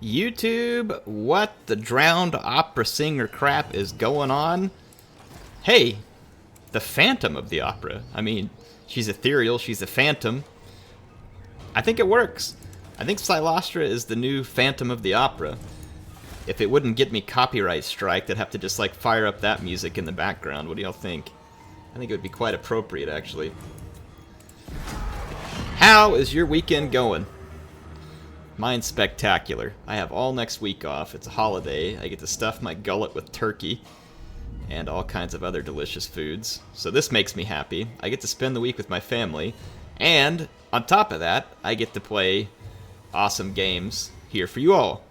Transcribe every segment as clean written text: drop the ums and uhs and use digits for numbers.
YouTube, what the drowned opera singer crap is going on? Hey, the Phantom of the opera. I mean, she's ethereal, she's a phantom. I think it works. I think Cylostra is the new Phantom of the opera. If it wouldn't get me copyright striked, I'd have to just like fire up that music in the background. What do y'all think? I think it would be quite appropriate, actually. How is your weekend going? Mine's spectacular. I have all next week off. It's a holiday. I get to stuff my gullet with turkey and all kinds of other delicious foods. So this makes me happy. I get to spend the week with my family. And on top of that, I get to play awesome games here for you all.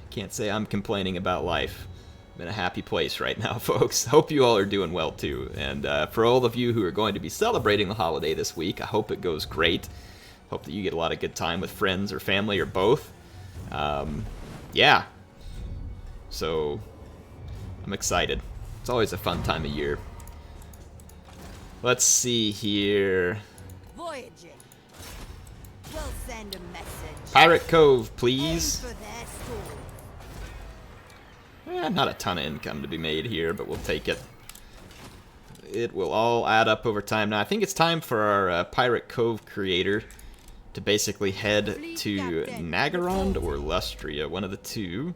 Can't say I'm complaining about life. I'm in a happy place right now, folks. Hope you all are doing well, too. And for all of you who are going to be celebrating the holiday this week, I hope it goes great. Hope that you get a lot of good time with friends or family or both. Yeah. So, I'm excited. It's always a fun time of year. Let's see here. Voyaging. We'll send a message. Pirate Cove, please. Aim for their stores. Not a ton of income to be made here, but we'll take it. It will all add up over time. Now, I think it's time for our Pirate Cove creator to basically head to Nagarond or Lustria, one of the two.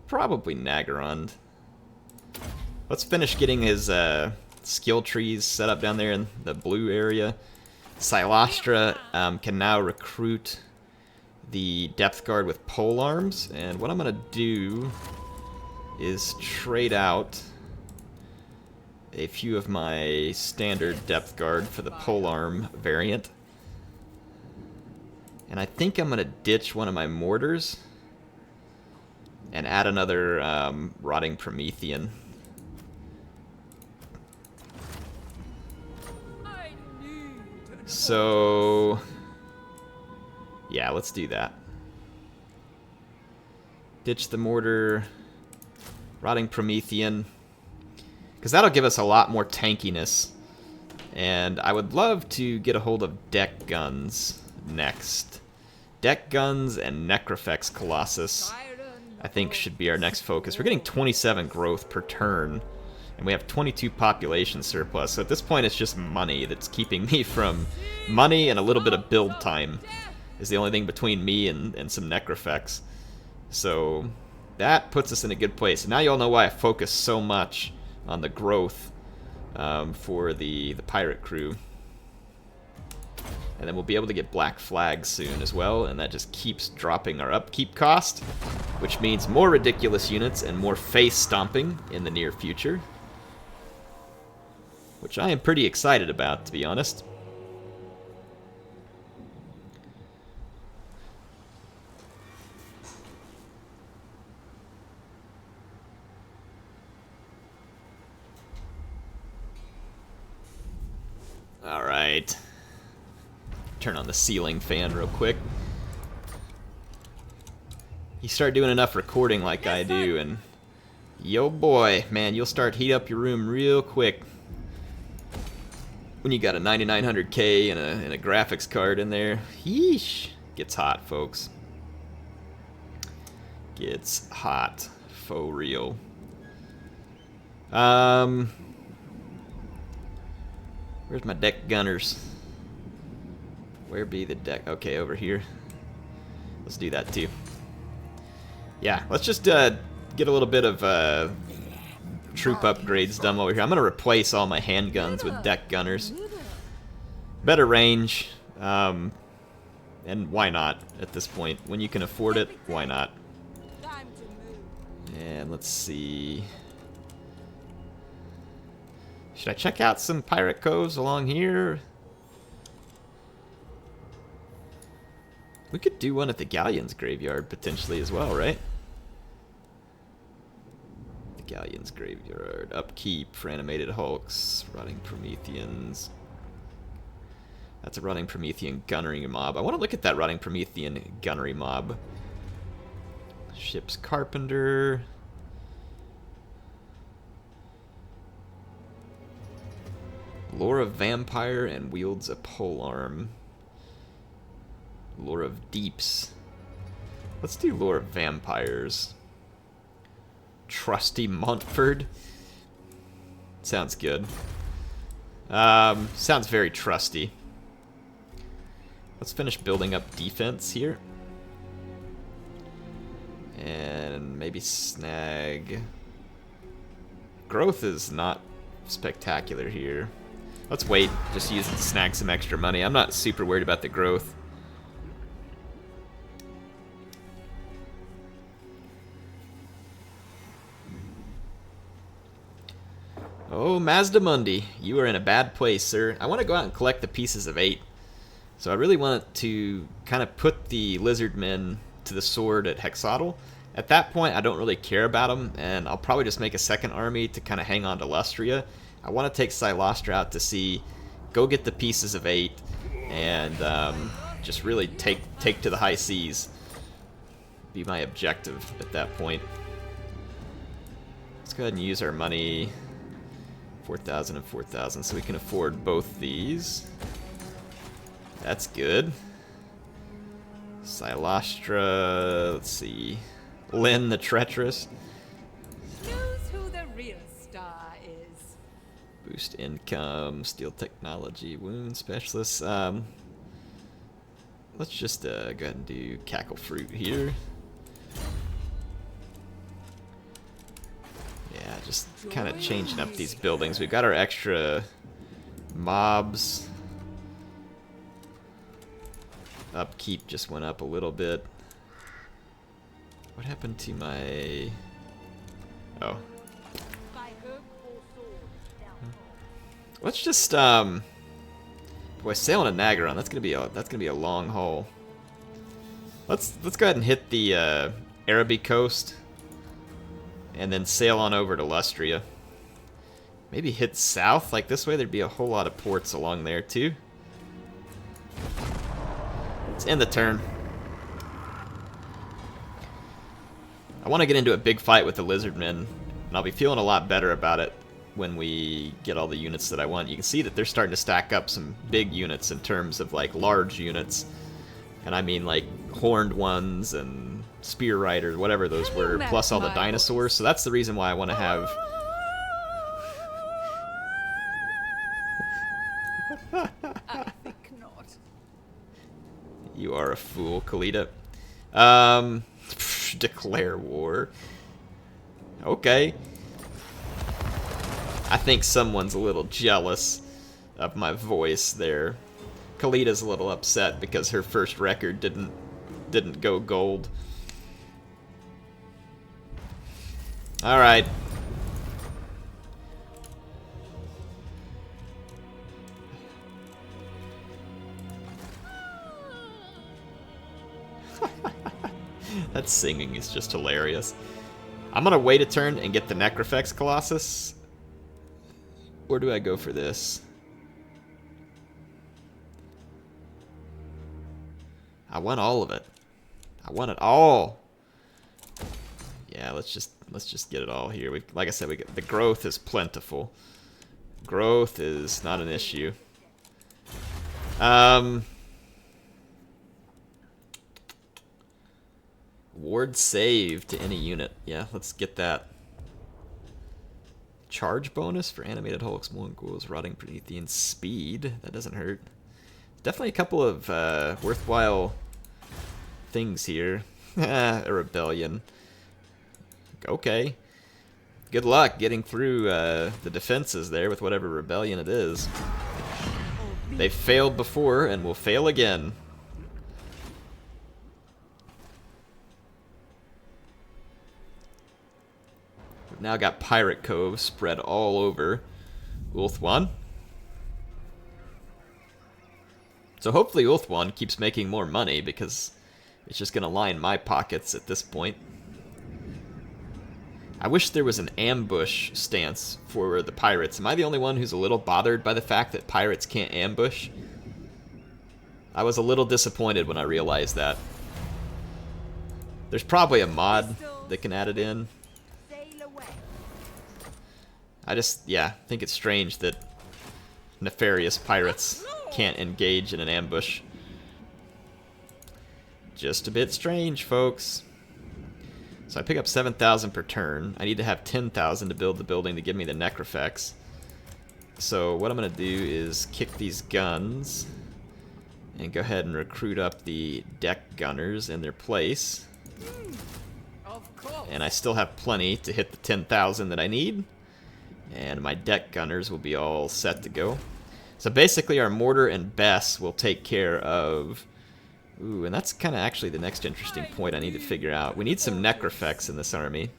Probably Nagarond. Let's finish getting his skill trees set up down there in the blue area. Cylostra can now recruit the depth guard with polearms, and what I'm going to do is trade out a few of my standard depth guard for the polearm variant. And I think I'm going to ditch one of my mortars and add another rotting Promethean. So, yeah, let's do that. Ditch the mortar, rotting Promethean, because that'll give us a lot more tankiness. And I would love to get a hold of deck guns next. Deck guns and Necrofex Colossus, I think, should be our next focus. We're getting 27 growth per turn, and we have 22 population surplus. So at this point, it's just money that's keeping me from money, and a little bit of build time is the only thing between me and some Necrofex. So that puts us in a good place. And now you all know why I focus so much on the growth for the pirate crew. And then we'll be able to get black flags soon as well, and that just keeps dropping our upkeep cost, which means more ridiculous units and more face stomping in the near future, which I am pretty excited about, to be honest. All right. Turn on the ceiling fan real quick. You start doing enough recording like I do, and yo boy, man, you'll start heat up your room real quick when you got a 9900K and a graphics card in there. Yeesh, gets hot, folks. Gets hot, for real. Where's my deck gunners? Where be the deck? Okay, over here. Let's do that too. Yeah, let's just get a little bit of troop upgrades done over here. I'm going to replace all my handguns with deck gunners. Better range, and why not at this point? When you can afford it, why not? And let's see. Should I check out some pirate coves along here? We could do one at the Galleon's graveyard potentially as well, right? The Galleon's graveyard. Upkeep for animated hulks. Rotting Prometheans. That's a Rotting Promethean gunnery mob. I want to look at that Rotting Promethean gunnery mob. Ship's Carpenter. Lore of Vampire and wields a polearm. Lore of Deeps. Let's do Lore of Vampires. Trusty Montford. Sounds good. Sounds very trusty. Let's finish building up defense here. And maybe snag... Growth is not spectacular here. Let's wait, just use it to snag some extra money. I'm not super worried about the growth. Oh, Mazdamundi, you are in a bad place, sir. I want to go out and collect the pieces of 8. So I really want to kind of put the lizardmen to the sword at Hexatl. At that point, I don't really care about them, and I'll probably just make a second army to kind of hang on to Lustria. I want to take Cylostra out to sea, go get the pieces of 8, and just really take to the high seas. Be my objective at that point. Let's go ahead and use our money. 4,000 and 4,000, so we can afford both these. That's good. Cylostra, let's see. Lynn the Treacherous. Choose who the real star is. Boost income, steal technology, wound specialist. Let's just go ahead and do Cackle Fruit here. Yeah, just kind of changing up these buildings. We've got our extra mobs. Upkeep just went up a little bit. What happened to my... Oh. Let's just boy, sailing to Nagaron, that's gonna be a long haul. Let's go ahead and hit the Araby coast and then sail on over to Lustria. Maybe hit south, like this way there'd be a whole lot of ports along there too. Let's end the turn. I want to get into a big fight with the lizardmen, and I'll be feeling a lot better about it when we get all the units that I want. You can see that they're starting to stack up some big units in terms of like large units, and I mean like horned ones and spear riders, whatever those were, plus all the dinosaurs. So that's the reason why I want to have... I think not. You are a fool, Khalida. Declare war. Okay. I think someone's a little jealous of my voice there. Khalida's a little upset because her first record didn't go gold. All right. That singing is just hilarious. I'm gonna wait a turn and get the Necrofex Colossus. Where do I go for this? I want all of it. I want it all. Yeah, let's just get it all here. Like I said, the growth is plentiful. Growth is not an issue. Ward save to any unit. Yeah, let's get that. Charge bonus for animated hulks, Mornguls, rotting Promethean speed. That doesn't hurt. Definitely a couple of worthwhile things here. A rebellion. Okay. Good luck getting through the defenses there with whatever rebellion it is. They've failed before and will fail again. We've now got Pirate Cove spread all over Ulthuan. So hopefully Ulthuan keeps making more money because it's just going to line my pockets at this point. I wish there was an ambush stance for the pirates. Am I the only one who's a little bothered by the fact that pirates can't ambush? I was a little disappointed when I realized that. There's probably a mod that can add it in. I just, yeah, think it's strange that nefarious pirates can't engage in an ambush. just a bit strange, folks. So I pick up 7,000 per turn. I need to have 10,000 to build the building to give me the necrofex. So what I'm going to do is kick these guns and go ahead and recruit up the deck gunners in their place. Of course. And I still have plenty to hit the 10,000 that I need. And my deck gunners will be all set to go. So basically our mortar and Bess will take care of... Ooh, and that's kind of actually the next interesting point I need to figure out. We need some necrofex in this army.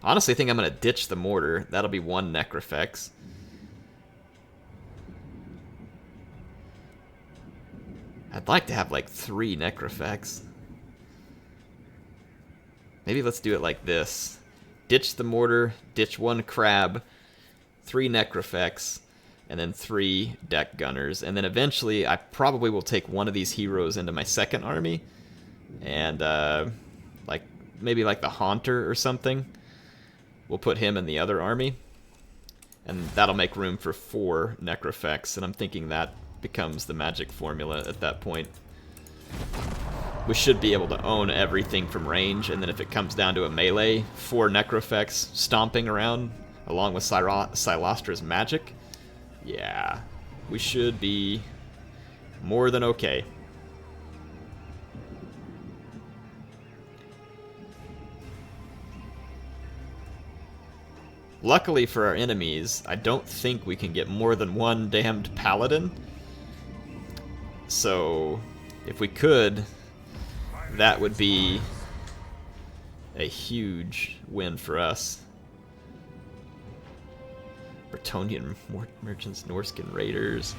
Honestly, I think I'm going to ditch the mortar. That'll be 1 necrofex. I'd like to have like 3 necrofex. Maybe let's do it like this. Ditch the mortar, ditch 1 crab, 3 necrofex, and then 3 deck gunners. And then eventually I probably will take one of these heroes into my second army. And like maybe like the Haunter or something. We'll put him in the other army. And that'll make room for 4 necrofex. And I'm thinking that becomes the magic formula at that point. We should be able to own everything from range, and then if it comes down to a melee, 4 necrofex stomping around along with Cylostra's magic, yeah, we should be more than okay. Luckily for our enemies, I don't think we can get more than 1 damned paladin. So, if we could, that would be a huge win for us. Bretonian merchants, Norskin raiders,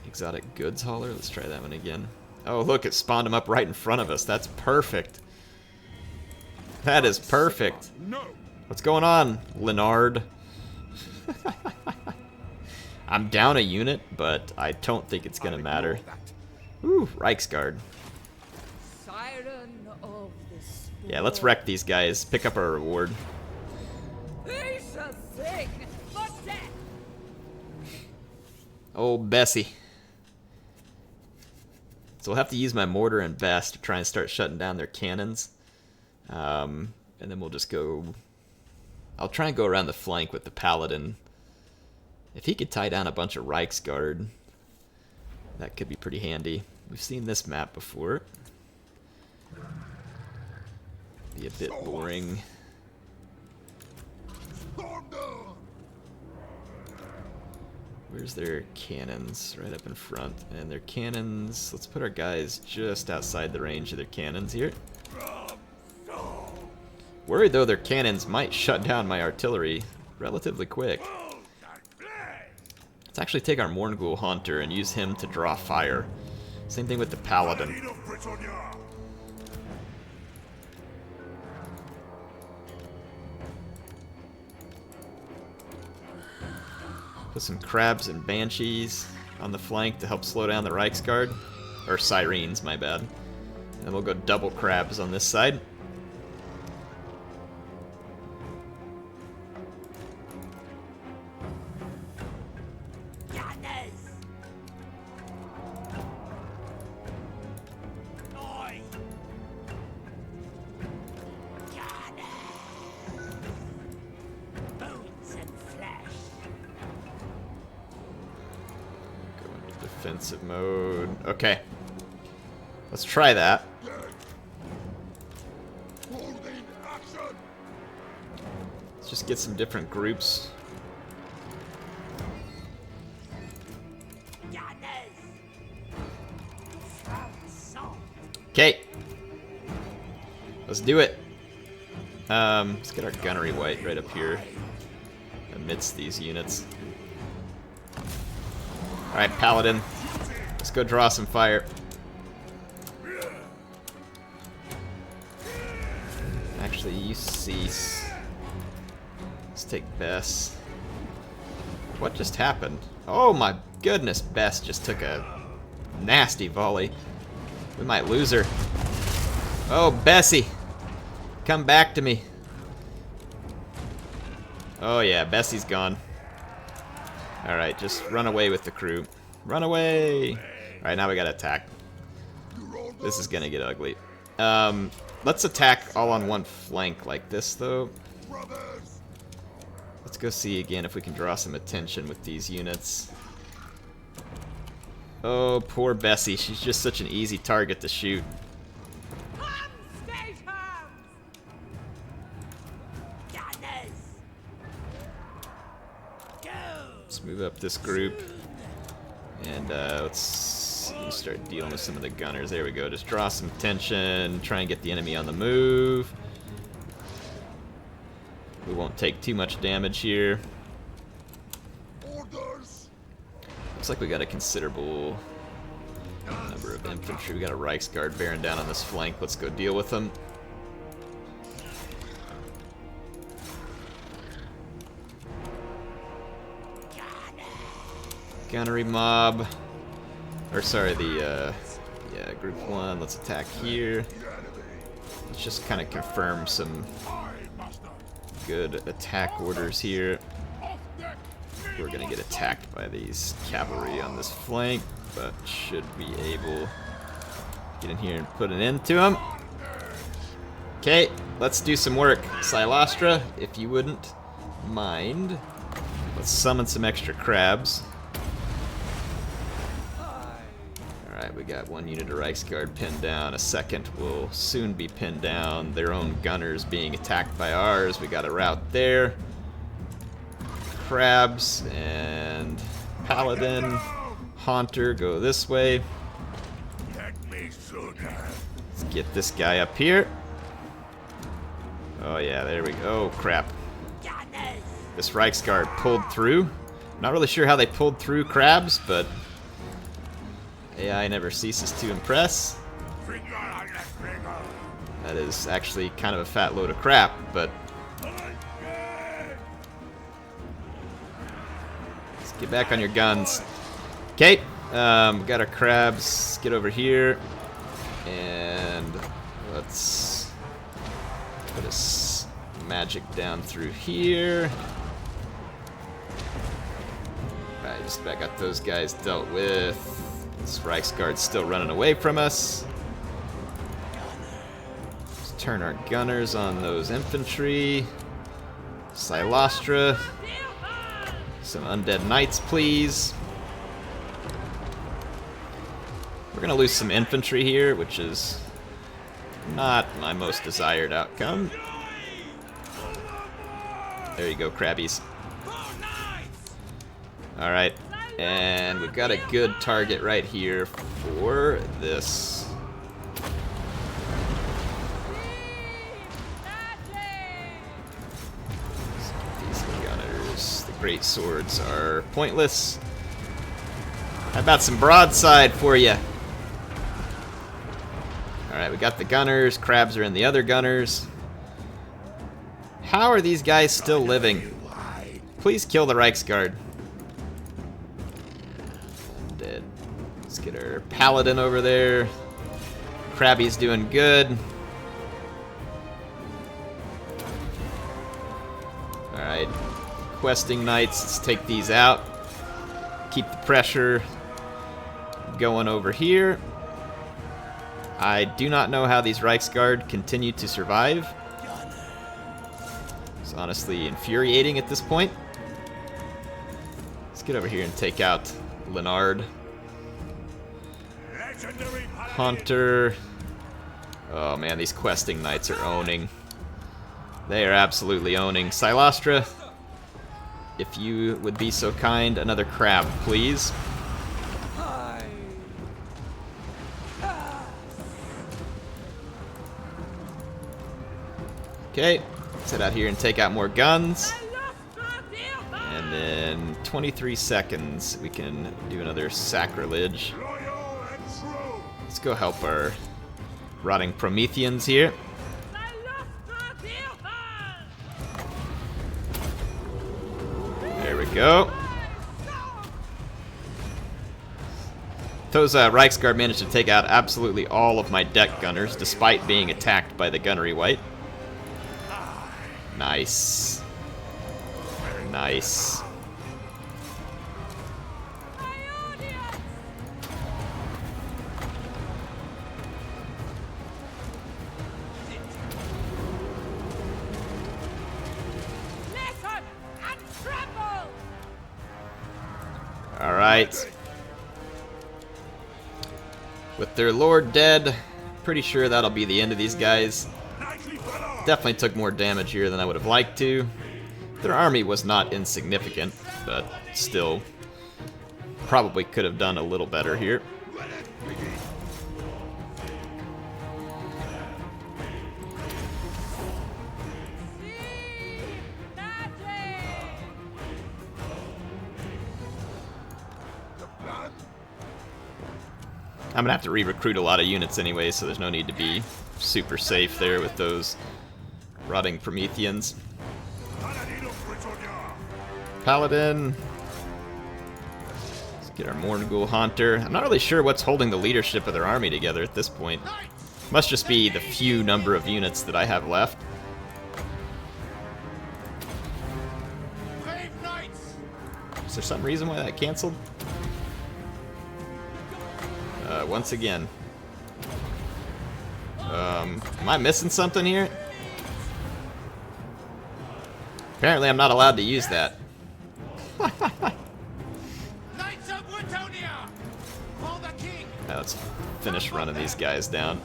exotic goods hauler. Let's try that one again. Oh, look, it spawned them up right in front of us. That's perfect. That is perfect. What's going on, Leonard? I'm down a unit, but I don't think it's gonna matter. Ooh, Reichsguard. Siren of the storm. Yeah, let's wreck these guys. Pick up our reward. They shall sing for death. Oh, Bessie. So we'll have to use my mortar and Bess to try and start shutting down their cannons. And then we'll just go... I'll try and go around the flank with the Paladin. If he could tie down a bunch of Reichsguard, that could be pretty handy. We've seen this map before. Be a bit boring. Where's their cannons? Right up in front. And their cannons... Let's put our guys just outside the range of their cannons here. Worried though their cannons might shut down my artillery relatively quick. Let's actually take our Morngul Haunter and use him to draw fire. Same thing with the Paladin. Put some crabs and banshees on the flank to help slow down the Reichsguard. Or sirens, my bad. And we'll go double crabs on this side. Defensive mode. Okay. Let's try that. Let's just get some different groups. Okay. Let's do it. Let's get our gunnery white right up here amidst these units. Alright, Paladin. Let's go draw some fire. Actually, you cease. Let's take Bess. What just happened? Oh my goodness, Bess just took a nasty volley. We might lose her. Oh, Bessie! Come back to me. Oh yeah, Bessie's gone. Alright, just run away with the crew. Run away! Alright, now we gotta attack. This is gonna get ugly. Let's attack all on one flank like this, though. Let's go see again if we can draw some attention with these units. Oh, poor Bessie. She's just such an easy target to shoot. Let's move up this group. And let's start dealing with some of the gunners. There we go. Just draw some attention. Try and get the enemy on the move. We won't take too much damage here. Looks like we got a considerable number of infantry. We got a Reichsguard bearing down on this flank. Let's go deal with them. Gunnery mob. Or sorry, the yeah, group 1. Let's attack here. Let's just kind of confirm some good attack orders here. We're gonna get attacked by these cavalry on this flank, but should be able to get in here and put an end to them. Okay, let's do some work. Cylostra, if you wouldn't mind, let's summon some extra crabs. Alright, we got one unit of Reichsguard pinned down. A second will soon be pinned down. Their own gunners being attacked by ours. We got a route there. Crabs and Paladin. Haunter, go this way. Let's get this guy up here. Oh yeah, there we go. Oh crap. This Reichsguard pulled through. Not really sure how they pulled through crabs, but AI never ceases to impress. That is actually kind of a fat load of crap, but let's get back on your guns. Okay, we got our crabs. Get over here, and let's put a magic down through here. Alright, just about got those guys dealt with. This Reichsguard's still running away from us. Let's turn our gunners on those infantry. Cylostra. Some undead knights, please. We're gonna lose some infantry here, which is not my most desired outcome. There you go, crabbies. Alright. And we've got a good target right here for this. These gunners, the great swords are pointless. How about some broadside for you? Alright, we got the gunners. Crabs are in the other gunners. How are these guys still living? Please kill the Reichsguard. Let's get our Paladin over there. Crabby's doing good. Alright. Questing Knights, let's take these out. Keep the pressure going over here. I do not know how these Reichsguard continue to survive. It's honestly infuriating at this point. Let's get over here and take out Leonard. Hunter. Oh man, these questing knights are owning. They are absolutely owning. Cylostra, if you would be so kind, another crab, please. Okay, let's head out here and take out more guns. And then 23 seconds, we can do another sacrilege. Let's go help our rotting Prometheans here. There we go. Those Reichsguard managed to take out absolutely all of my deck gunners, despite being attacked by the gunnery white. Nice. Nice. Alright. With their lord dead, pretty sure that'll be the end of these guys. Definitely took more damage here than I would have liked to. Their army was not insignificant, but still probably could have done a little better here. I'm gonna have to re-recruit a lot of units anyway, so there's no need to be super safe there with those rotting Prometheans. Paladin. Let's get our Morngul Haunter. I'm not really sure what's holding the leadership of their army together at this point. Must just be the few number of units that I have left. Is there some reason why that canceled? Once again. Am I missing something here? Apparently I'm not allowed to use that. Now let's finish running these guys down.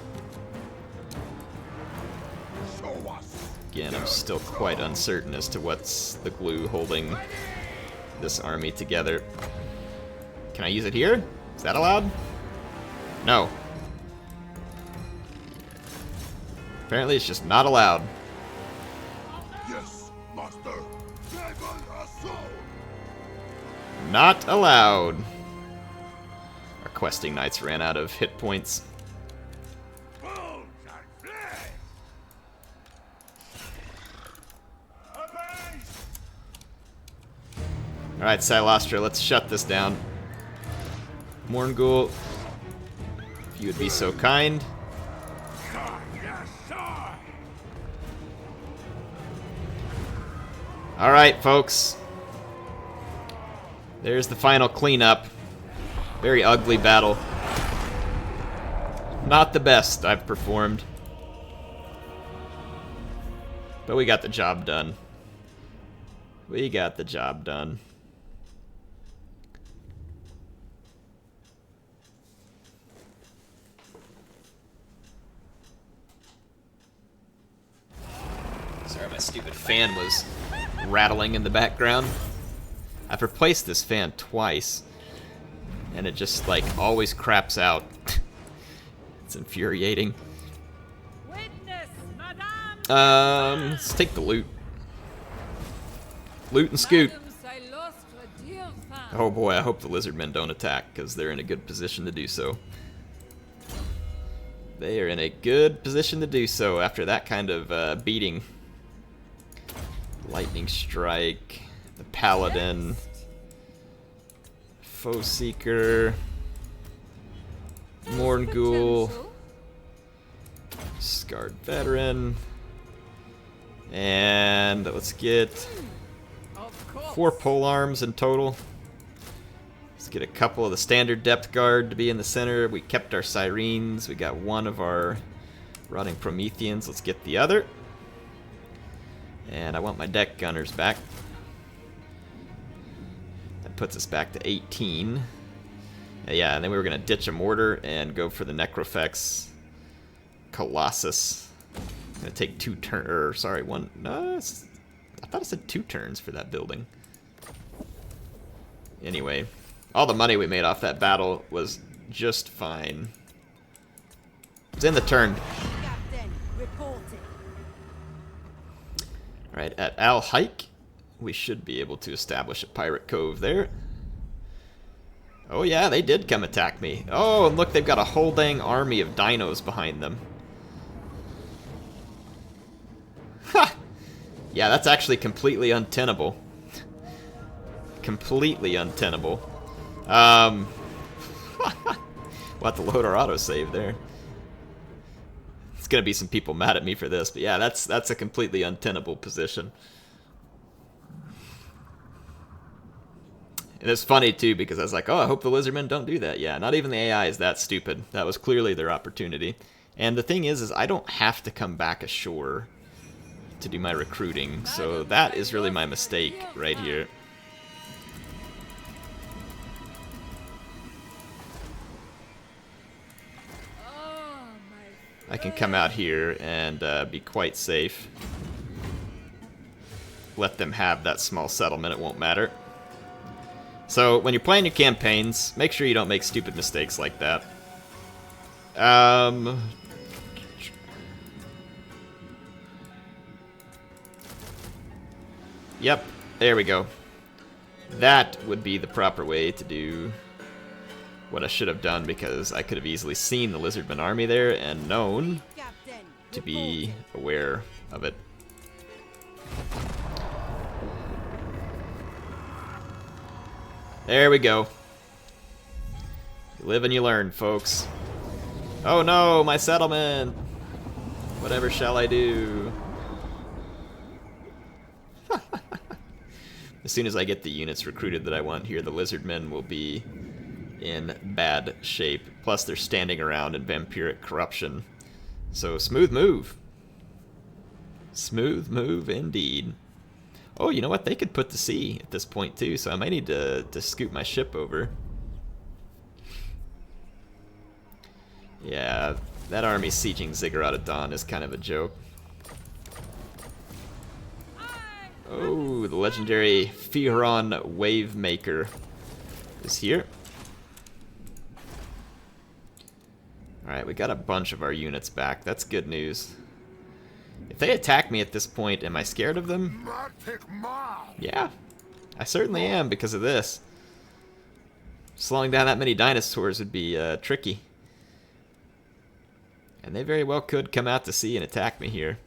Again, I'm still quite uncertain as to what's the glue holding this army together. Can I use it here? Is that allowed? No. Apparently it's just not allowed. Yes, master. Not allowed. Our questing knights ran out of hit points. Alright, Cylostra, let's shut this down. Morngul, if you would be so kind. Alright, folks. There's the final cleanup. Very ugly battle. Not the best I've performed. But we got the job done. We got the job done. Sorry, my stupid fan was rattling in the background. I've replaced this fan twice, and it just, like, always craps out. It's infuriating. Witness, Madame. Let's take the loot. Loot and scoot. Madame Cylostra Direfin. Oh boy, I hope the lizardmen don't attack, because they're in a good position to do so. They are in a good position to do so after that kind of beating. Lightning Strike, the Paladin, Foe Seeker, Morngul, Scarred Veteran, and let's get 4 pole arms in total. Let's get a couple of the standard depth guard to be in the center. We kept our Sirens. We got one of our rotting Prometheans. Let's get the other. And I want my deck gunners back. That puts us back to 18. Yeah, and then we were going to ditch a mortar and go for the Necrofex Colossus. Going to take 2 turns, or sorry, one. No, I thought it said 2 turns for that building. Anyway, all the money we made off that battle was just fine. It's in the turn. Captain, reporting. Alright, at Al Hike, we should be able to establish a pirate cove there. Oh yeah, they did come attack me. Oh, and look, they've got a whole dang army of dinos behind them. Ha! Yeah, that's actually completely untenable. Completely untenable. We'll have to load our autosave there. It's gonna be some people mad at me for this, but yeah, that's a completely untenable position. And it's funny too, because I was like, oh, I hope the lizardmen don't do that. Yeah, not even the AI is that stupid. That was clearly their opportunity. And the thing is I don't have to come back ashore to do my recruiting, so that is really my mistake right here. I can come out here and be quite safe. Let them have that small settlement, it won't matter. So, when you're playing your campaigns, make sure you don't make stupid mistakes like that. Yep, there we go. That would be the proper way to do what I should have done, because I could have easily seen the Lizardman army there and known to be aware of it. There we go. You live and you learn, folks. Oh no, my settlement! Whatever shall I do? As soon as I get the units recruited that I want here, the Lizardmen will be in bad shape. Plus, they're standing around in vampiric corruption. So, smooth move. Smooth move indeed. Oh, you know what? They could put to sea at this point, too, so I might need to scoot my ship over. Yeah, that army sieging Ziggurat at dawn is kind of a joke. Oh, the legendary Firon Wavemaker is here. Alright, we got a bunch of our units back. That's good news. If they attack me at this point, am I scared of them? Yeah, I certainly am because of this. Slowing down that many dinosaurs would be tricky. And they very well could come out to sea and attack me here.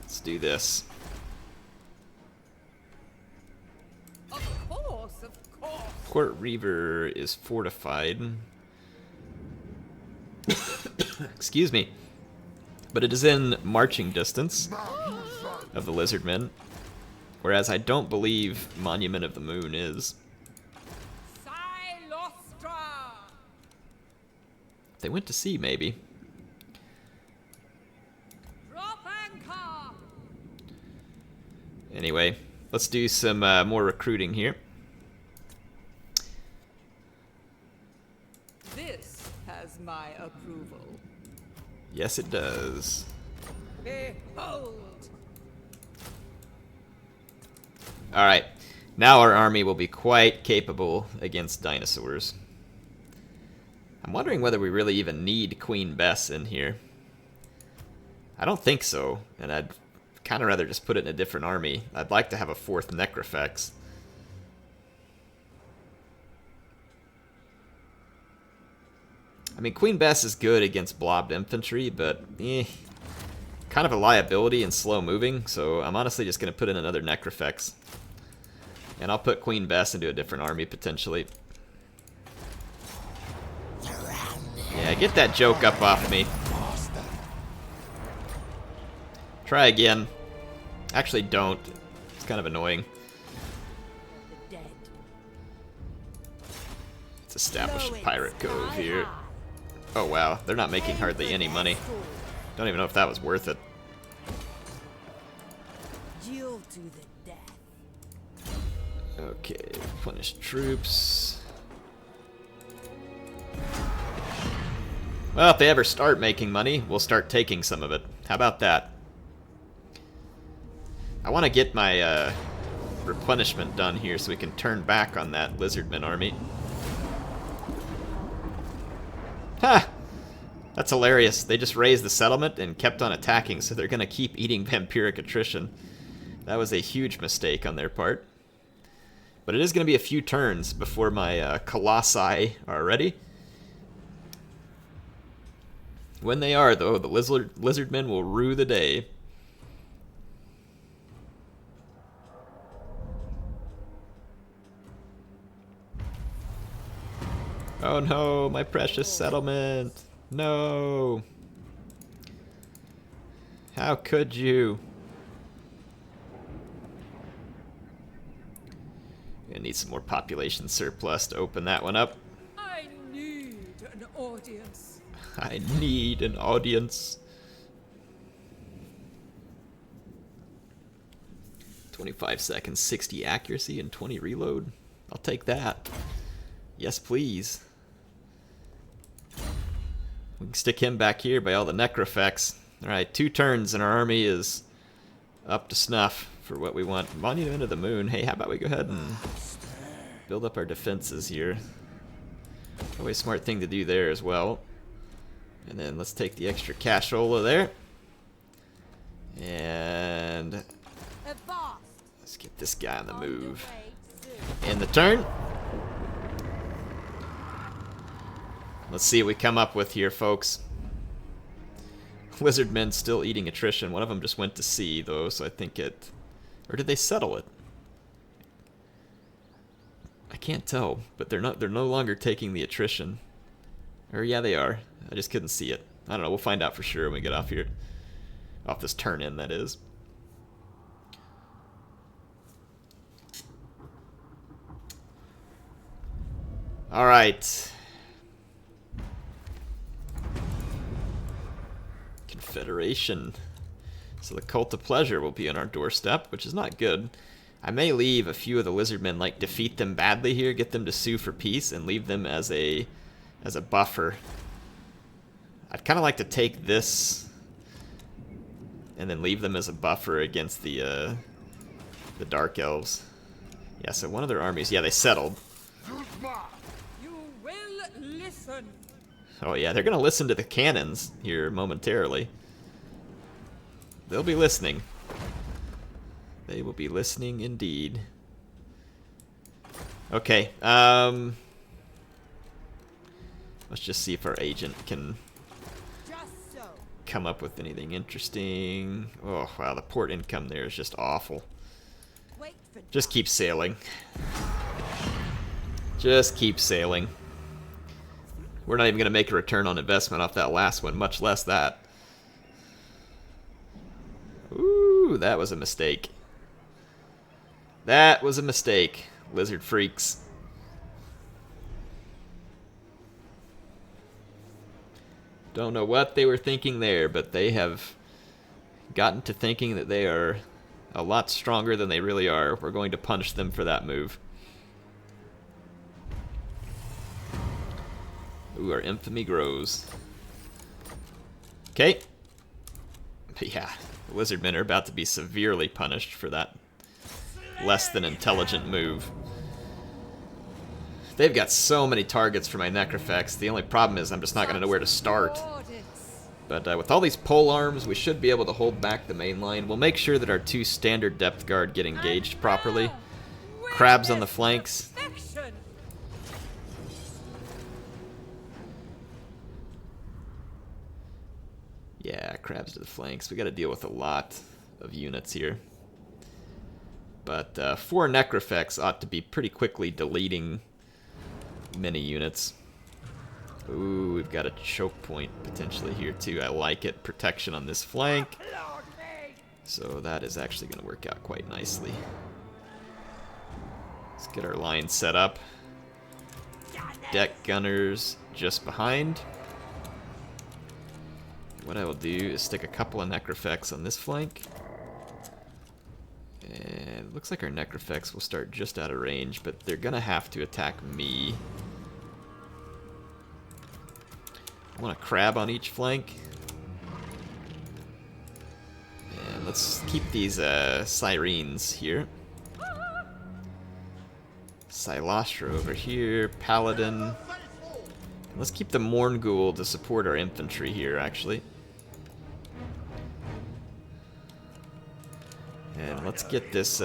Let's do this. Of course, of course. Port Reaver is fortified. Excuse me. But it is in marching distance of the Lizardmen. Whereas I don't believe Monument of the Moon is. Cylostra. They went to sea, maybe. Drop anchor. Anyway, let's do some more recruiting here. This has my approval. Yes, it does. Behold. Alright, now our army will be quite capable against dinosaurs. I'm wondering whether we really even need Queen Bess in here. I don't think so, and I'd kind of rather just put it in a different army. I'd like to have a 4th Necrofex. I mean, Queen Bess is good against blobbed infantry, but kind of a liability and slow moving, so I'm honestly just going to put in another Necrofex. And I'll put Queen Bess into a different army, potentially. Yeah, get that joke up off me. Try again. Actually, don't. It's kind of annoying. Let's establish a pirate cove here. Oh wow, they're not making hardly any money. Don't even know if that was worth it. Okay, replenish troops. Well, if they ever start making money, we'll start taking some of it. How about that? I want to get my replenishment done here so we can turn back on that Lizardman army. Ha! That's hilarious. They just raised the settlement and kept on attacking, so they're going to keep eating vampiric attrition. That was a huge mistake on their part. But it is going to be a few turns before my Colossi are ready. When they are, though, the Lizardmen will rue the day. Oh no, my precious settlement. No. How could you? Gonna need some more population surplus to open that one up. I need an order. audience. I need an audience. 25 seconds, 60 accuracy, and 20 reload. I'll take that. Yes, please. We can stick him back here by all the necrofex. Alright, 2 turns and our army is up to snuff for what we want. Monument of the Moon. Hey, how about we go ahead and build up our defenses here. Probably a smart thing to do there as well. And then let's take the extra cashola there. And let's get this guy on the move. In the turn. Let's see what we come up with here, folks. Lizardmen still eating attrition. One of them just went to sea, though, so I think it... Or did they settle it? I can't tell, but they're no longer taking the attrition. Or yeah, they are. I just couldn't see it. I don't know. We'll find out for sure when we get off here. Off this turn-in, that is. All right. Confederation. So the Cult of Pleasure will be on our doorstep, which is not good. I may leave a few of the lizardmen, like defeat them badly here, get them to sue for peace, and leave them as a buffer. I'd kind of like to take this and then leave them as a buffer against the Dark Elves. Yeah, so one of their armies, yeah, they settled. You will listen. Oh yeah, they're gonna listen to the cannons here momentarily. They'll be listening. They will be listening indeed. Okay, let's just see if our agent can come up with anything interesting. Oh wow, the port income there is just awful. Just keep sailing. Just keep sailing. We're not even going to make a return on investment off that last one, much less that. Ooh, that was a mistake. That was a mistake, lizard freaks. Don't know what they were thinking there, but they have gotten to thinking that they are a lot stronger than they really are. We're going to punish them for that move. Ooh, our infamy grows. Okay. Yeah, the lizardmen are about to be severely punished for that less than intelligent move. They've got so many targets for my necrofex. The only problem is I'm just not going to know where to start. But with all these pole arms, we should be able to hold back the main line. We'll make sure that our 2 standard depth guard get engaged properly. Crabs on the flanks. Yeah, crabs to the flanks. We got to deal with a lot of units here. But 4 necrofex ought to be pretty quickly deleting many units. Ooh, we've got a choke point potentially here too. I like it. Protection on this flank. So that is actually going to work out quite nicely. Let's get our line set up. Deck gunners just behind. What I will do is stick a couple of necrofex on this flank. And it looks like our necrofex will start just out of range, but they're going to have to attack me. I want a crab on each flank. And let's keep these sirens here. Cylostra over here, paladin. And let's keep the Morngul to support our infantry here, actually. And let's get this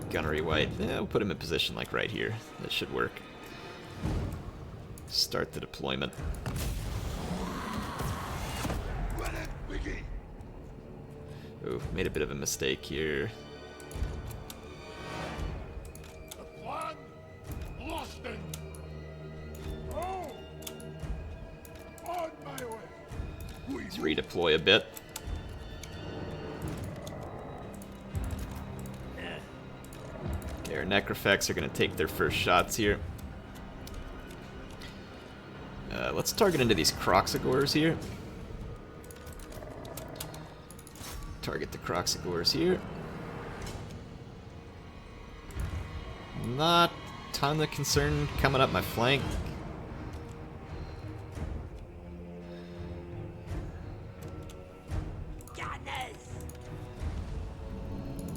gunnery white. Yeah, we'll put him in position like right here. That should work. Start the deployment. Oh, made a bit of a mistake here. Let's redeploy a bit. Okay, our necrofex are going to take their first shots here. let's target into these Croxagores here. Target the Croxagores here. Not a ton of concern coming up my flank.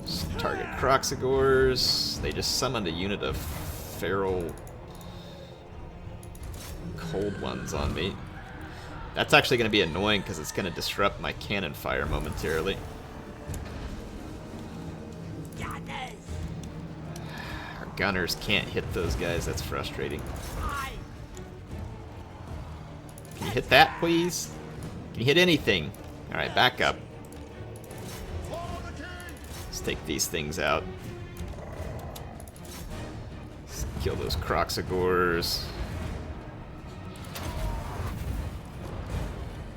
Just target Croxagores. They just summoned a unit of feral cold ones on me. That's actually going to be annoying because it's going to disrupt my cannon fire momentarily. Our gunners can't hit those guys. That's frustrating. Can you hit that, please? Can you hit anything? Alright, back up. Let's take these things out. Let's kill those Croxagores.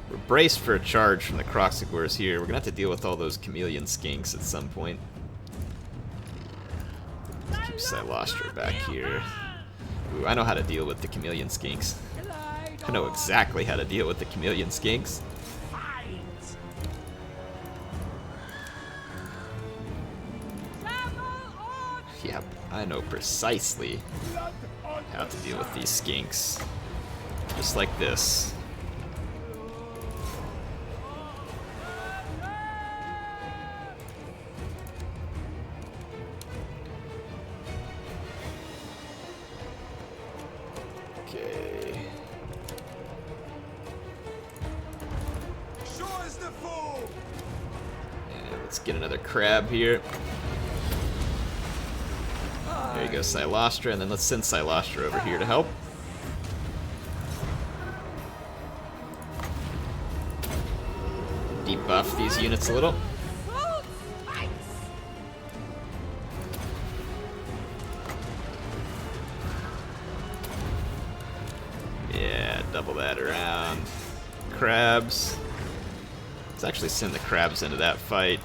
We're braced for a charge from the Croxagores here. We're gonna have to deal with all those chameleon skinks at some point. Let's keep Cylostra back here. Ooh, I know how to deal with the chameleon skinks. I know exactly how to deal with the chameleon skinks. Yep, I know precisely how to deal with these skinks. Just like this. Okay. And let's get another crab here. There you go, Cylostra, and then let's send Cylostra over here to help. Debuff these units a little. Yeah, double that around. Crabs. Let's actually send the crabs into that fight.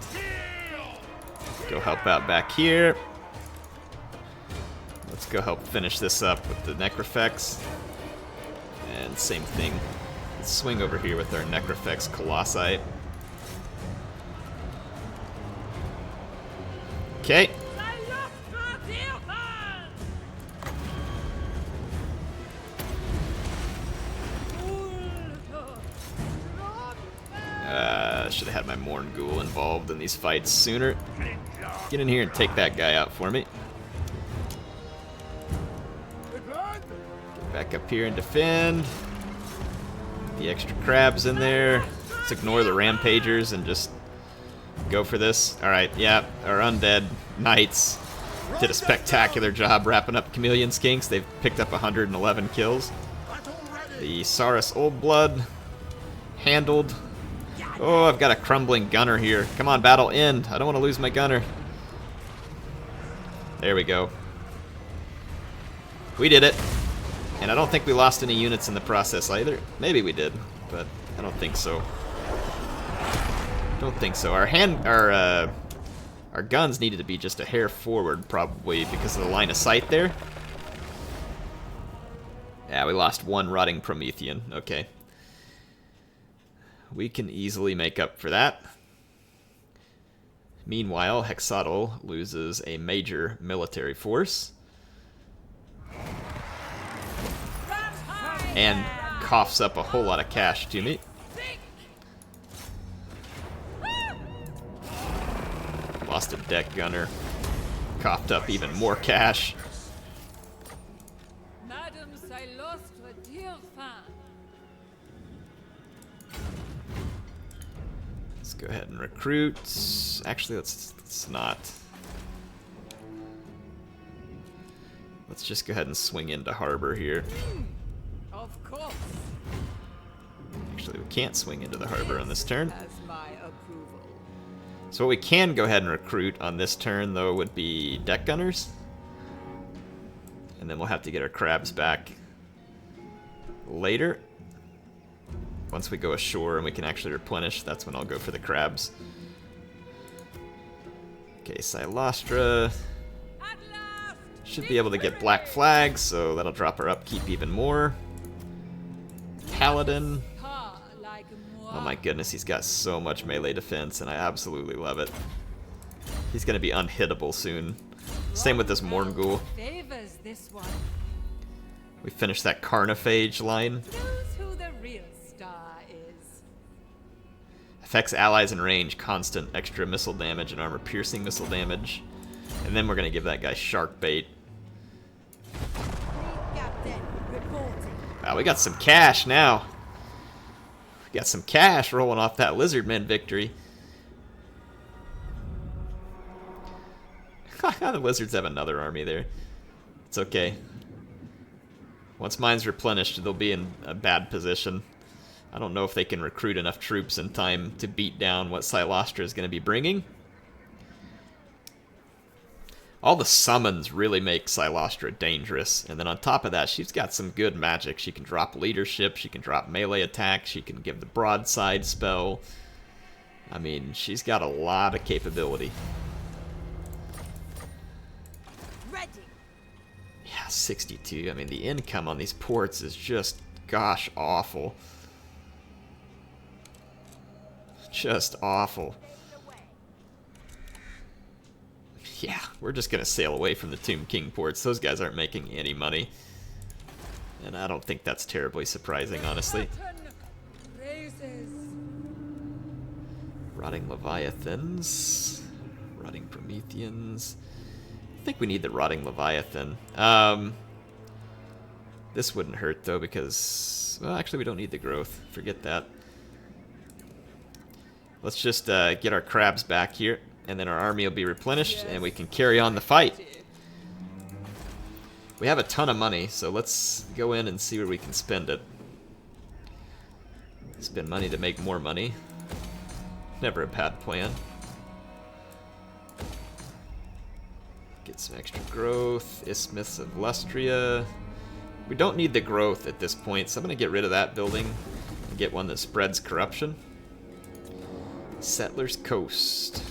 Go help out back here. Let's go help finish this up with the Necrofex. And same thing. Let's swing over here with our Necrofex Colossi. Okay. Should have had my Morngul involved in these fights sooner. Get in here and take that guy out for me. Get back up here and defend. The extra crabs in there. Let's ignore the rampagers and just go for this. Alright, yeah, our undead knights did a spectacular job wrapping up chameleon skinks. They've picked up 111 kills. The Saurus Old Blood handled. Oh, I've got a crumbling gunner here. Come on, battle, end. I don't want to lose my gunner. There we go. We did it. And I don't think we lost any units in the process either. Maybe we did, but I don't think so. Don't think so. Our guns needed to be just a hair forward, probably, because of the line of sight there. Yeah, we lost one rotting Promethean. Okay. We can easily make up for that. Meanwhile, Hexatl loses a major military force. And coughs up a whole lot of cash to me. Lost a deck gunner. Coughed up even more cash. Madame Cylostra Direfin. Let's go ahead and recruit. Actually, let's not. Let's just go ahead and swing into harbor here. Of course. Actually, we can't swing into the harbor on this turn. Has my approval. So what we can go ahead and recruit on this turn, though, would be deck gunners. And then we'll have to get our crabs back later. Once we go ashore and we can actually replenish, that's when I'll go for the crabs. Okay, Cylostra should be able to get black flags, so that'll drop our upkeep even more. paladin. Scar like Oh my goodness, he's got so much melee defense, and I absolutely love it. He's gonna be unhittable soon. Same with this Morngul. favors this one. We finished that Carnophage line. Knows who the real star is. Affects allies in range, constant extra missile damage and armor-piercing missile damage. And then we're gonna give that guy shark bait. Captain reporting. Wow, we got some cash now. We got some cash rolling off that Lizardman victory. The Lizards have another army there. It's okay. Once mine's replenished, they'll be in a bad position. I don't know if they can recruit enough troops in time to beat down what Cylostra is going to be bringing. All the summons really make Cylostra dangerous. And then on top of that, she's got some good magic. She can drop leadership, she can drop melee attack, she can give the broadside spell. I mean, she's got a lot of capability. Ready. Yeah, 62. I mean, the income on these ports is just, gosh, awful. Just awful. Yeah, we're just going to sail away from the Tomb King ports. Those guys aren't making any money. And I don't think that's terribly surprising, honestly. Rotting Leviathans. Rotting Prometheans. I think we need the Rotting Leviathan. This wouldn't hurt, though, because... Well, actually, we don't need the growth. Forget that. Let's just get our crabs back here, and then our army will be replenished, and we can carry on the fight. We have a ton of money, so let's go in and see where we can spend it. Spend money to make more money. Never a bad plan. Get some extra growth. Isthmus of Lustria. We don't need the growth at this point, so I'm going to get rid of that building and get one that spreads corruption. Settlers Coast.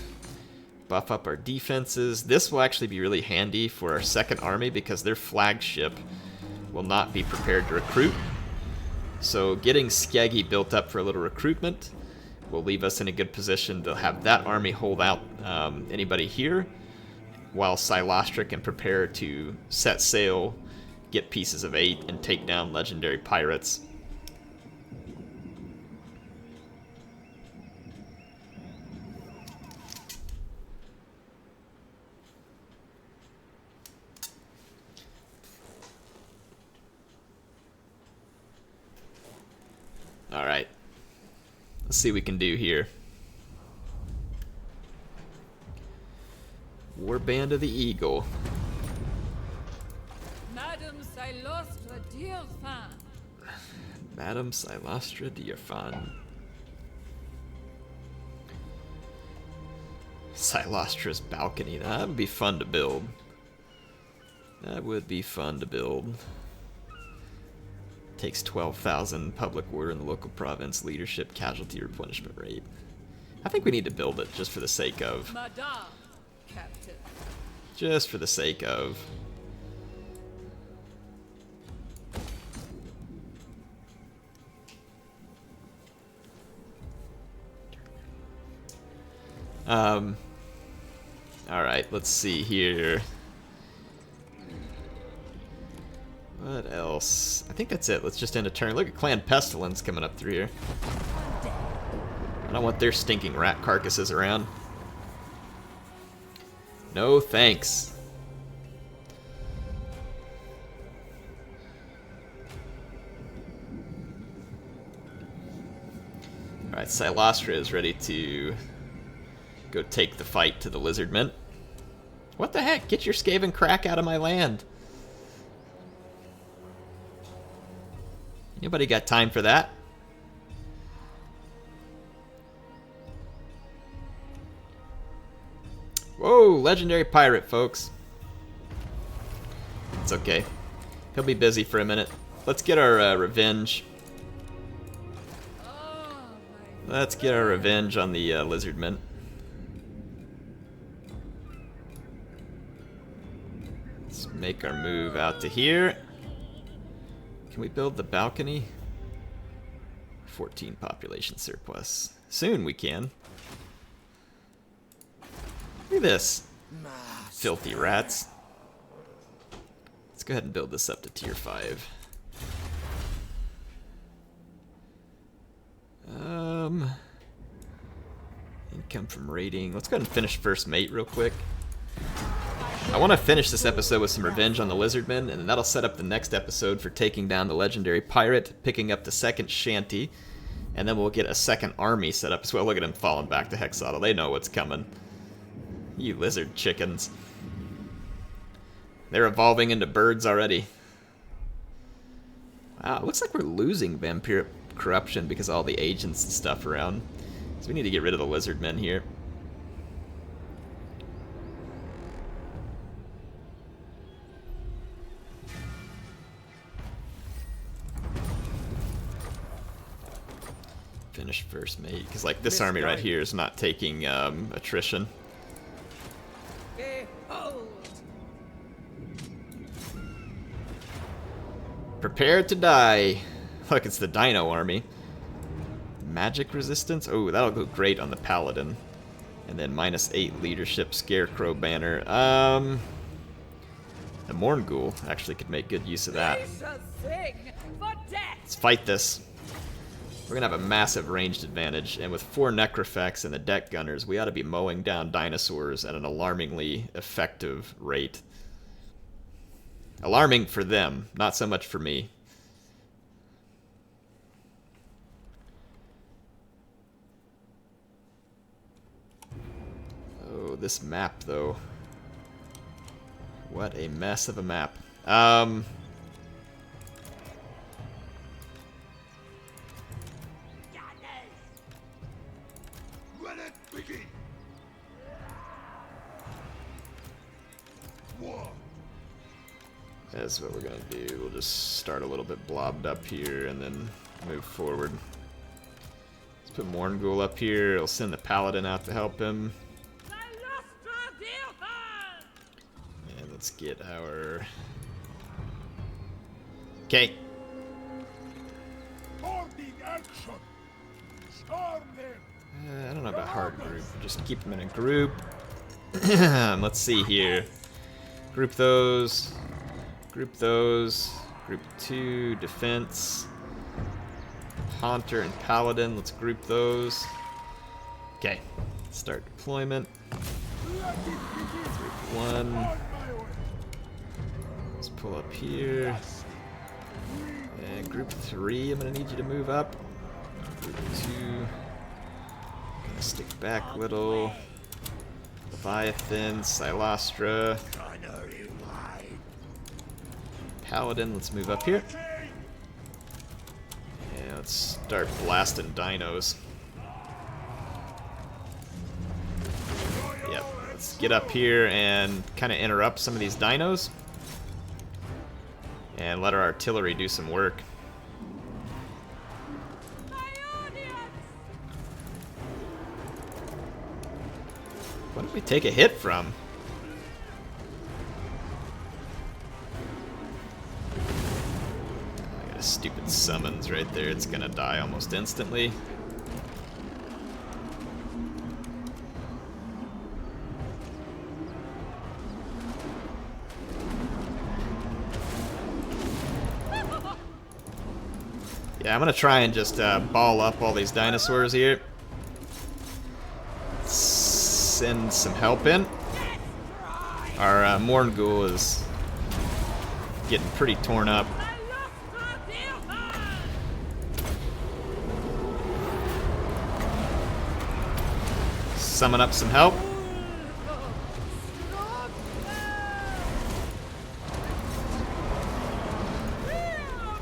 Buff up our defenses. This will actually be really handy for our second army because their flagship will not be prepared to recruit. So getting Skeggy built up for a little recruitment will leave us in a good position to have that army hold out anybody here, while Cylostra can prepare to set sail, get pieces of 8, and take down legendary pirates. Alright. Let's see what we can do here. Warband of the Eagle. Madame Cylostra Direfin. Madame Cylostra Direfin. Cylostra's balcony. That would be fun to build. That would be fun to build. Takes 12,000 public order in the local province, leadership, casualty, replenishment rate. I think we need to build it just for the sake of. Madame, Captain. Just for the sake of. Alright, let's see here. What else? I think that's it. Let's just end a turn. Look at Clan Pestilence coming up through here. I don't want their stinking rat carcasses around. No thanks. Alright, Cylostra is ready to go take the fight to the Lizardmen. What the heck? Get your Skaven crack out of my land. Anybody got time for that? Whoa, legendary pirate, folks. It's okay. He'll be busy for a minute. Let's get our revenge. Let's get our revenge on the Lizardmen. Let's make our move out to here. Can we build the balcony? 14 population surplus. Soon we can. Look at this. Filthy rats. Let's go ahead and build this up to tier 5. Income from raiding. Let's go ahead and finish first mate real quick. I want to finish this episode with some revenge on the lizardmen, and then that'll set up the next episode for taking down the legendary pirate, picking up the second shanty, and then we'll get a second army set up as well. Look at them falling back to Hexadal. They know what's coming. You lizard chickens. They're evolving into birds already. Wow, it looks like we're losing vampire corruption because of all the agents and stuff around. So we need to get rid of the lizard men here. Finish first mate, because like this army right here is not taking attrition. Prepare to die. Look, it's the Dino army. Magic resistance? Oh, that'll go great on the Paladin. And then -8 leadership Scarecrow banner. The Morngul actually could make good use of that. Let's fight this. We're gonna have a massive ranged advantage, and with 4 Necrofex and the deck gunners, we ought to be mowing down dinosaurs at an alarmingly effective rate. Alarming for them, not so much for me. Oh, this map, though. What a mess of a map. That's what we're gonna do. We'll just start a little bit blobbed up here and then move forward. Let's put Morngul up here. It'll send the Paladin out to help him. Cylostra Direfin! And let's get our... Okay. I don't know about hard group. Just keep them in a group. Let's see here. Group those. Group those. Group 2, defense. Haunter and Paladin. Let's group those. Okay. Start deployment. Group 1. Let's pull up here. And group 3, I'm going to need you to move up. Group 2. Gonna stick back a little. Leviathan, Cylostra. Paladin, let's move up here. And let's start blasting dinos. Yep, let's get up here and kind of interrupt some of these dinos. And let our artillery do some work. What did we take a hit from? I got a stupid summons right there. It's gonna die almost instantly. Yeah, I'm gonna try and just ball up all these dinosaurs here. Send some help in. Our Morngul is getting pretty torn up. Summon up some help.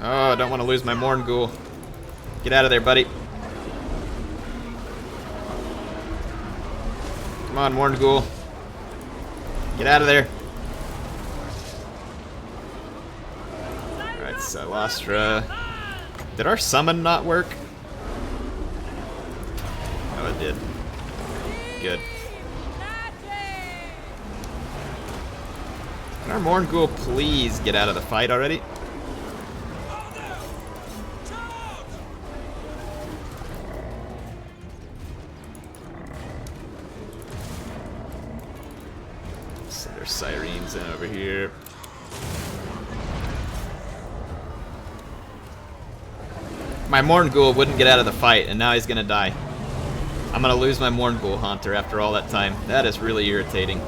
Oh, I don't want to lose my Morngul. Get out of there, buddy. Come on, Morngul. Get out of there. Alright, Cylostra. Did our summon not work? Oh, it did. Good. Can our Morngul please get out of the fight already? Send our sirens in over here. My Morngul wouldn't get out of the fight, and now he's gonna die. I'm gonna lose my Morngul Haunter after all that time. That is really irritating.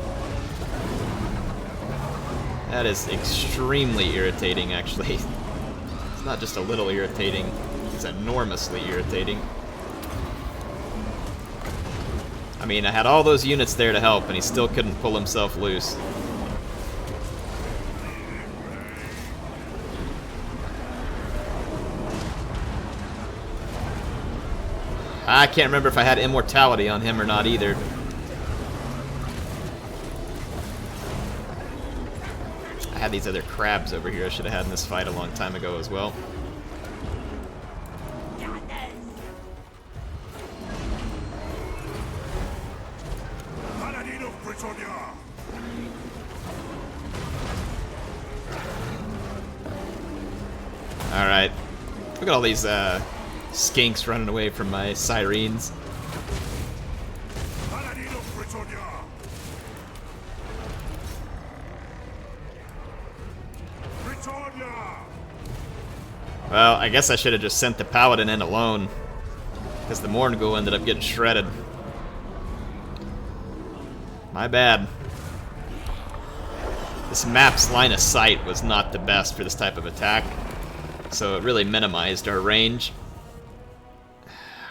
That is extremely irritating, actually. It's not just a little irritating, it's enormously irritating. I mean, I had all those units there to help, and he still couldn't pull himself loose. I can't remember if I had immortality on him or not either. I had these other crabs over here I should have had in this fight a long time ago as well. Alright. Look at all these skinks running away from my sirens. Well, I guess I should have just sent the paladin in alone, because the Morngul ended up getting shredded. My bad. This map's line of sight was not the best for this type of attack, so it really minimized our range.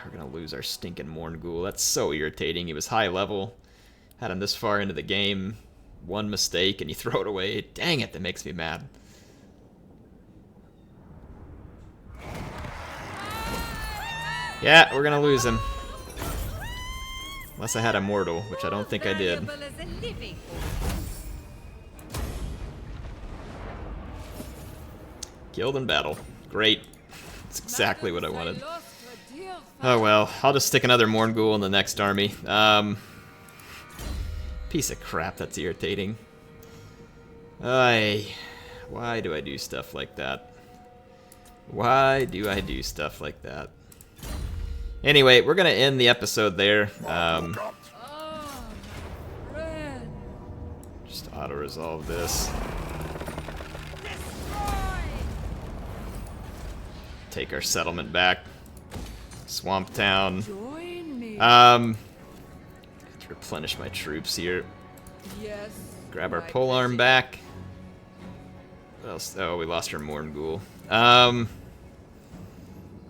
We're gonna lose our stinking Morngul. That's so irritating. He was high level, had him this far into the game, one mistake and you throw it away. Dang it, that makes me mad. Yeah, we're gonna lose him. Unless I had a mortal, which I don't think I did. Killed in battle. Great. That's exactly what I wanted. Oh well, I'll just stick another Morngul in the next army. Piece of crap, that's irritating. Why do I do stuff like that? Why do I do stuff like that? Anyway, we're gonna end the episode there. Just auto-resolve this. Take our settlement back. Swamp Town. To replenish my troops here. Yes. Grab our polearm back. What else? Oh, we lost our Morngul.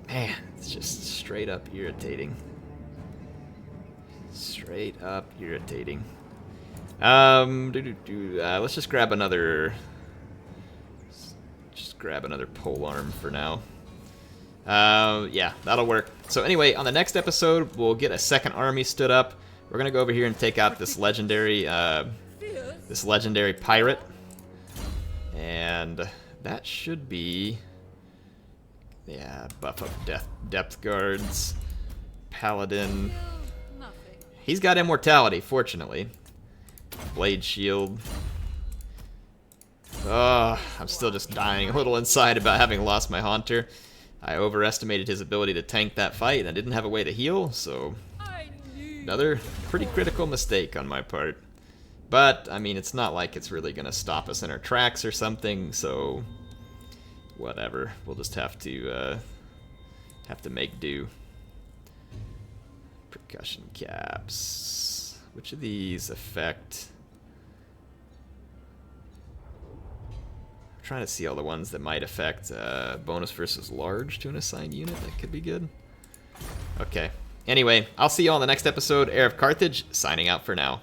Man, it's just straight up irritating. Straight up irritating. Let's just grab another. Just grab another polearm for now. Yeah, that'll work. So anyway, on the next episode, we'll get a second army stood up. We're gonna go over here and take out this legendary pirate, and that should be, yeah, buff up depth guards, paladin. He's got immortality, fortunately. Blade shield. Oh, I'm still just dying a little inside about having lost my Haunter. I overestimated his ability to tank that fight, and I didn't have a way to heal, so another pretty critical mistake on my part. But, I mean, it's not like it's really going to stop us in our tracks or something, so whatever. We'll just have to make do. Percussion caps. Which of these affect... I'm trying to see all the ones that might affect bonus versus large to an assigned unit. That could be good. Okay. Anyway, I'll see you all in the next episode. HeirofCarthage, signing out for now.